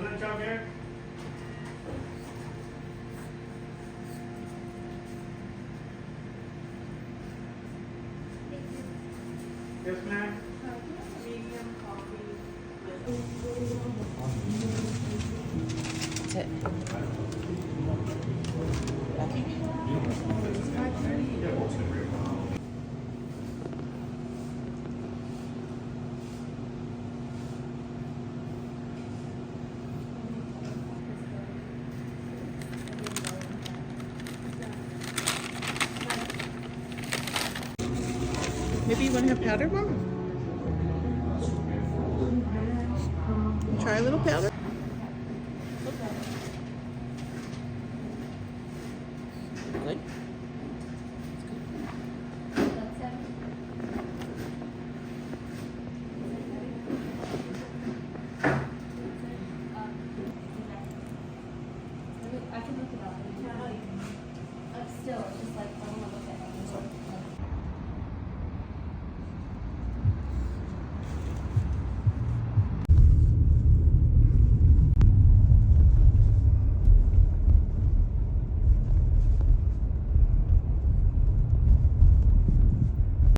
lunch out there? Yes, ma'am. Medium coffee with That's it. Maybe you want to have powdered one? Try a little powder. Good. I can look it up. Still, it's just